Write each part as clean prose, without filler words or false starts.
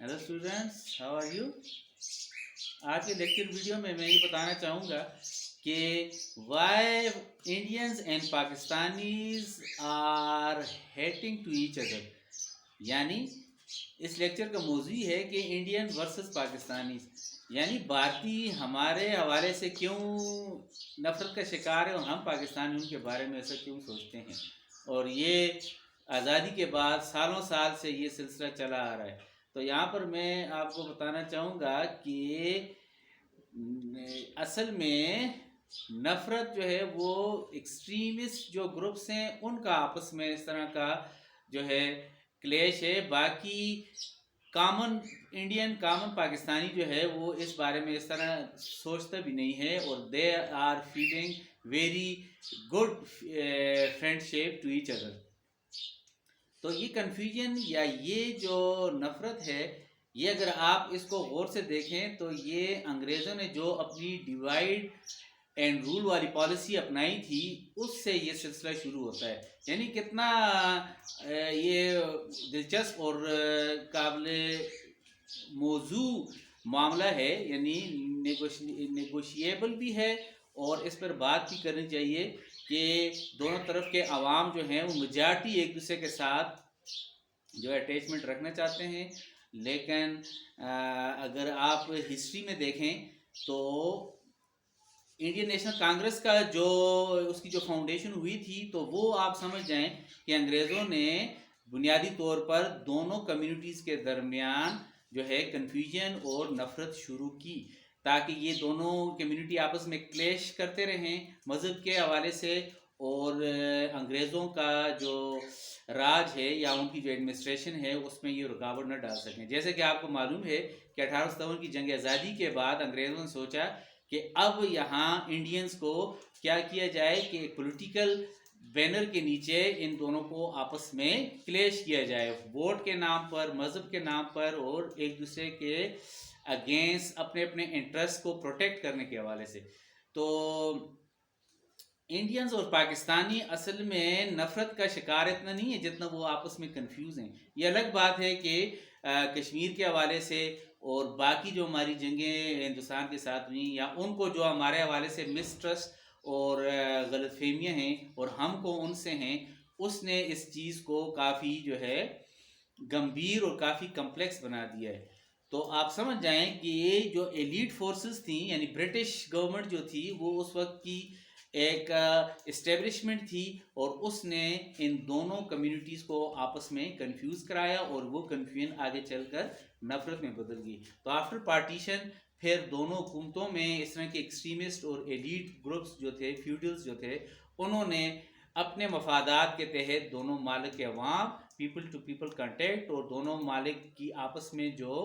Hello students, how are you. आज के lecture video में मैं ये बताना चाहूँगा कि why Indians and Pakistanis are hating to each other. यानी इस लेक्चर का मौजू है कि इंडियन वर्सेस पाकिस्तानी, यानी भारतीय हमारे हवाले से क्यों नफरत का शिकार है और हम पाकिस्तानी उनके बारे में ऐसा क्यों सोचते हैं। और ये आज़ादी के बाद सालों साल से ये सिलसिला चला आ रहा है। तो यहाँ पर मैं आपको बताना चाहूँगा कि असल में नफ़रत जो है वो एक्सट्रीमिस्ट जो ग्रुप्स हैं उनका आपस में इस तरह का जो है क्लेश है। बाकी कॉमन इंडियन कॉमन पाकिस्तानी जो है वो इस बारे में इस तरह सोचता भी नहीं है और they are feeling very good friendship to each other. तो ये कन्फ्यूजन या ये जो नफ़रत है, ये अगर आप इसको गौर से देखें तो ये अंग्रेज़ों ने जो अपनी डिवाइड एंड रूल वाली पॉलिसी अपनाई थी उससे ये सिलसिला शुरू होता है। यानी कितना ये दिलचस्प और काबिल मौजू मामला है, यानी नेगोशिएबल भी है और इस पर बात भी करनी चाहिए कि दोनों तरफ के अवाम जो हैं वो मेजॉरिटी एक दूसरे के साथ जो अटैचमेंट रखना चाहते हैं। लेकिन अगर आप हिस्ट्री में देखें तो इंडियन नेशनल कांग्रेस का जो उसकी जो फाउंडेशन हुई थी तो वो आप समझ जाएं कि अंग्रेज़ों ने बुनियादी तौर पर दोनों कम्युनिटीज़ के दरमियान जो है कन्फ्यूजन और नफ़रत शुरू की, ताकि ये दोनों कम्युनिटी आपस में क्लेश करते रहें मज़हब के हवाले से और अंग्रेज़ों का जो राज है या उनकी जो एडमिनिस्ट्रेशन है उसमें ये रुकावट न डाल सकें। जैसे कि आपको मालूम है कि 1857 की जंग आज़ादी के बाद अंग्रेज़ों ने सोचा कि अब यहाँ इंडियंस को क्या किया जाए कि एक पॉलिटिकल बैनर के नीचे इन दोनों को आपस में क्लेश किया जाए, वोट के नाम पर, मज़हब के नाम पर और एक दूसरे के अगेंस्ट अपने अपने इंटरेस्ट को प्रोटेक्ट करने के हवाले से। तो इंडियंस और पाकिस्तानी असल में नफ़रत का शिकार इतना नहीं है जितना वो आपस में कंफ्यूज हैं। ये अलग बात है कि कश्मीर के हवाले से और बाकी जो हमारी जंगें हिंदुस्तान के साथ हुई या उनको जो हमारे हवाले से मिसट्रस्ट और गलतफहमियाँ हैं और हमको उनसे हैं, उसने इस चीज़ को काफ़ी जो है गंभीर और काफ़ी कम्प्लेक्स बना दिया है। तो आप समझ जाएं कि ये जो एलीट फोर्सेस थी यानी ब्रिटिश गवर्नमेंट जो थी वो उस वक्त की एक इस्टेब्लिशमेंट थी और उसने इन दोनों कम्युनिटीज़ को आपस में कंफ्यूज कराया और वो कन्फ्यूजन आगे चलकर नफरत में बदल गई। तो आफ्टर पार्टीशन फिर दोनों हुकूमतों में इस तरह के एक्सट्रीमिस्ट और एलीट ग्रुप्स जो थे, फ्यूडल्स जो थे, उन्होंने अपने मफादात के तहत दोनों मालिक के अवाम पीपल टू पीपल कांटेक्ट और दोनों मालिक की आपस में जो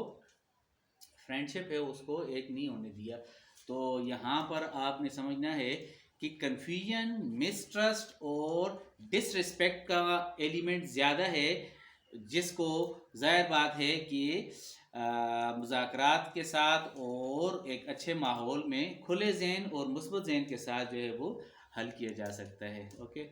फ्रेंडशिप है उसको एक नहीं होने दिया। तो यहाँ पर आपने समझना है कि कन्फ्यूजन, मिसट्रस्ट और डिसरिस्पेक्ट का एलिमेंट ज़्यादा है, जिसको ज़ाहिर बात है कि मुज़ाकरात के साथ और एक अच्छे माहौल में खुले ज़हन और मुस्बत ज़हन के साथ जो है वो हल किया जा सकता है। ओके।